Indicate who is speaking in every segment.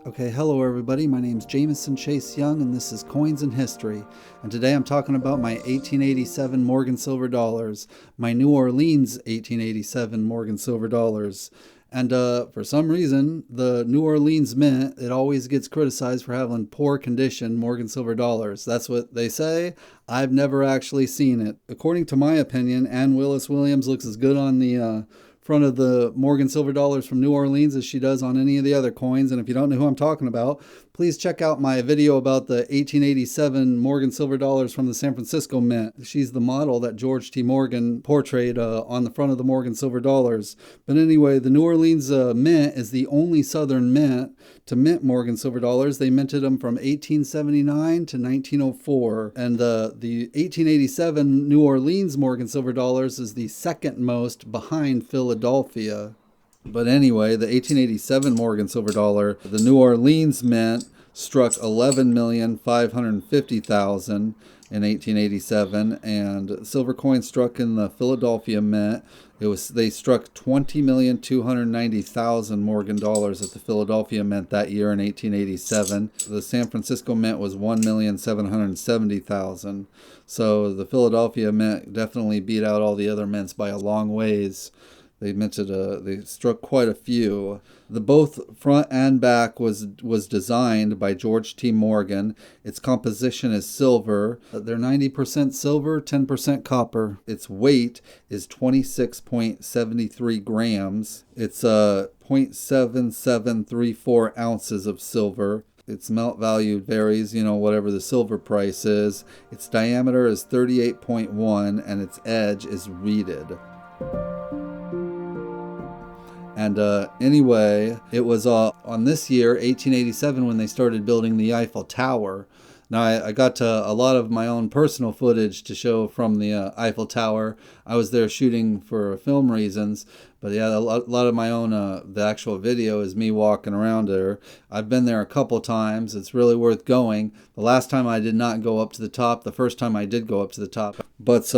Speaker 1: Okay, hello everybody. My name's Jameson Chase Young, and this is Coins and History. And today I'm talking about my 1887 Morgan Silver dollars, my New Orleans 1887 Morgan Silver dollars. And for some reason, the New Orleans Mint, it always gets criticized for having poor condition Morgan Silver dollars. That's what they say. I've never actually seen it. According to my opinion, Ann Willis Williams looks as good on the front of the Morgan Silver dollars from New Orleans as she does on any of the other coins. And if you don't know who I'm talking about, please check out my video about the 1887 Morgan Silver dollars from the San Francisco Mint. She's the model that George T. Morgan portrayed on the front of the Morgan Silver dollars. But anyway, the New Orleans Mint is the only Southern mint to mint Morgan Silver dollars. They minted them from 1879 to 1904. And the 1887 New Orleans Morgan Silver dollars is the second most behind Philadelphia. But anyway, the 1887 Morgan Silver dollar, the New Orleans Mint struck 11,550,000 in 1887, and silver coins struck in the Philadelphia Mint. They struck 20,290,000 Morgan dollars at the Philadelphia Mint that year in 1887. The San Francisco Mint was 1,770,000. So the Philadelphia Mint definitely beat out all the other mints by a long ways. They struck quite a few. The both front and back was designed by George T. Morgan. Its composition is silver. They're 90% silver, 10% copper. Its weight is 26.73 grams. It's 0.7734 ounces of silver. Its melt value varies, whatever the silver price is. Its diameter is 38.1 and its edge is reeded. And anyway, it was on this year, 1887, when they started building the Eiffel Tower. Now, I got a lot of my own personal footage to show from the Eiffel Tower. I was there shooting for film reasons. But yeah, a lot of my own, the actual video is me walking around there. I've been there a couple times. It's really worth going. The last time I did not go up to the top. The first time I did go up to the top. But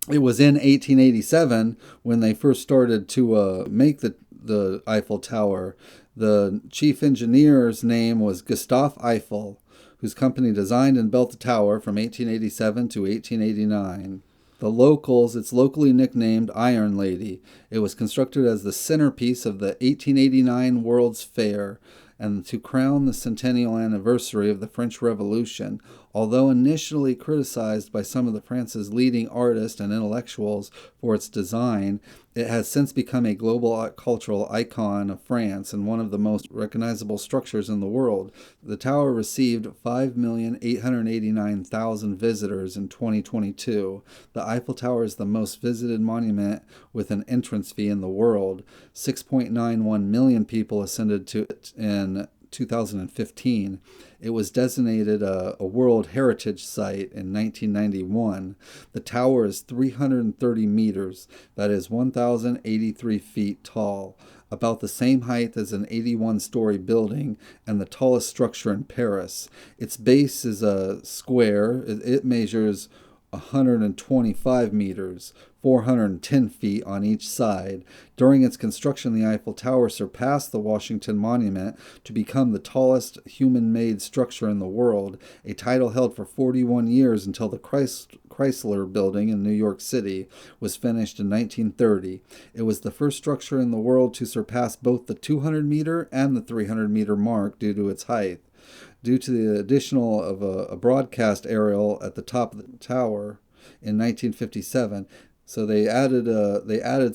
Speaker 1: it was in 1887 when they first started to make the Eiffel Tower. The chief engineer's name was Gustave Eiffel, whose company designed and built the tower from 1887 to 1889. It's locally nicknamed Iron Lady. It was constructed as the centerpiece of the 1889 World's Fair and to crown the centennial anniversary of the French Revolution. Although initially criticized by some of France's leading artists and intellectuals for its design, it has since become a global cultural icon of France and one of the most recognizable structures in the world. The tower received 5,889,000 visitors in 2022. The Eiffel Tower is the most visited monument with an entrance fee in the world. 6.91 million people ascended to it in 2015. It was designated a World Heritage Site in 1991. The tower is 330 meters, that is 1,083 feet tall, about the same height as an 81-story building and the tallest structure in Paris. Its base is a square. It measures 125 meters, 410 feet on each side. During its construction, the Eiffel Tower surpassed the Washington Monument to become the tallest human-made structure in the world, a title held for 41 years until the Chrysler Building in New York City was finished in 1930. It was the first structure in the world to surpass both the 200-meter and the 300-meter mark due to its height. Due to the addition of a broadcast aerial at the top of the tower in 1957. So they added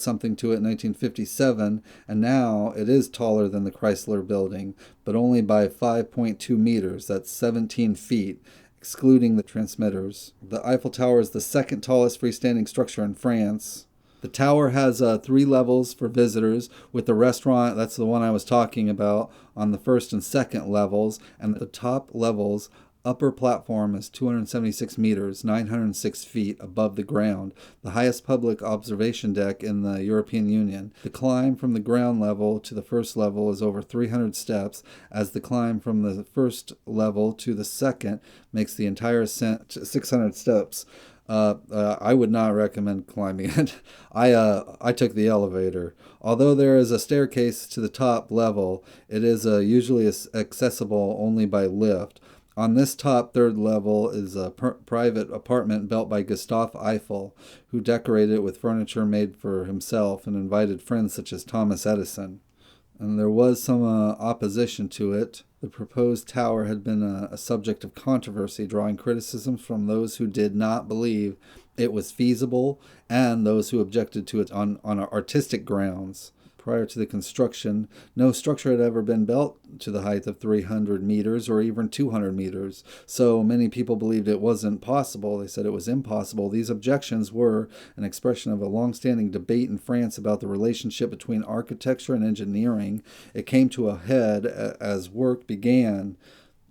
Speaker 1: something to it in 1957, and now it is taller than the Chrysler Building, but only by 5.2 meters. That's 17 feet, excluding the transmitters. The Eiffel Tower is the second tallest freestanding structure in France. The tower has 3 levels for visitors, with the restaurant, that's the one I was talking about, on the first and second levels, and the top level's upper platform is 276 meters, 906 feet above the ground, the highest public observation deck in the European Union. The climb from the ground level to the first level is over 300 steps, as the climb from the first level to the second makes the entire ascent 600 steps. I would not recommend climbing it. I took the elevator. Although there is a staircase to the top level, it is usually accessible only by lift. On this top third level is a private apartment built by Gustave Eiffel, who decorated it with furniture made for himself and invited friends such as Thomas Edison. And there was some opposition to it. The proposed tower had been a subject of controversy, drawing criticisms from those who did not believe it was feasible and those who objected to it on artistic grounds. Prior to the construction, no structure had ever been built to the height of 300 meters or even 200 meters. So many people believed it wasn't possible. They said it was impossible. These objections were an expression of a long-standing debate in France about the relationship between architecture and engineering. It came to a head as work began.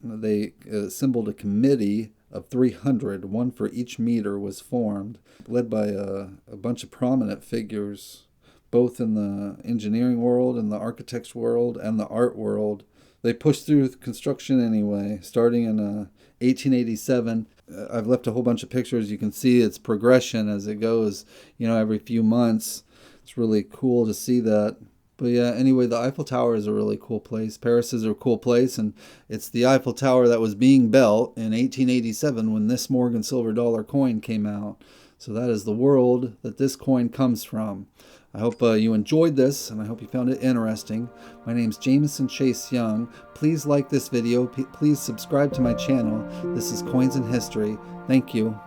Speaker 1: They assembled a committee of 300, one for each meter, was formed, led by a bunch of prominent figures, both in the engineering world and the architects world and the art world. They pushed through construction anyway, starting in 1887. I've left a whole bunch of pictures. You can see its progression as it goes, every few months. It's really cool to see that. But yeah, anyway, the Eiffel Tower is a really cool place. Paris is a cool place, and it's the Eiffel Tower that was being built in 1887 when this Morgan silver dollar coin came out. So that is the world that this coin comes from. I hope you enjoyed this, and I hope you found it interesting. My name's Jameson Chase Young. Please like this video. Please subscribe to my channel. This is Coins in History. Thank you.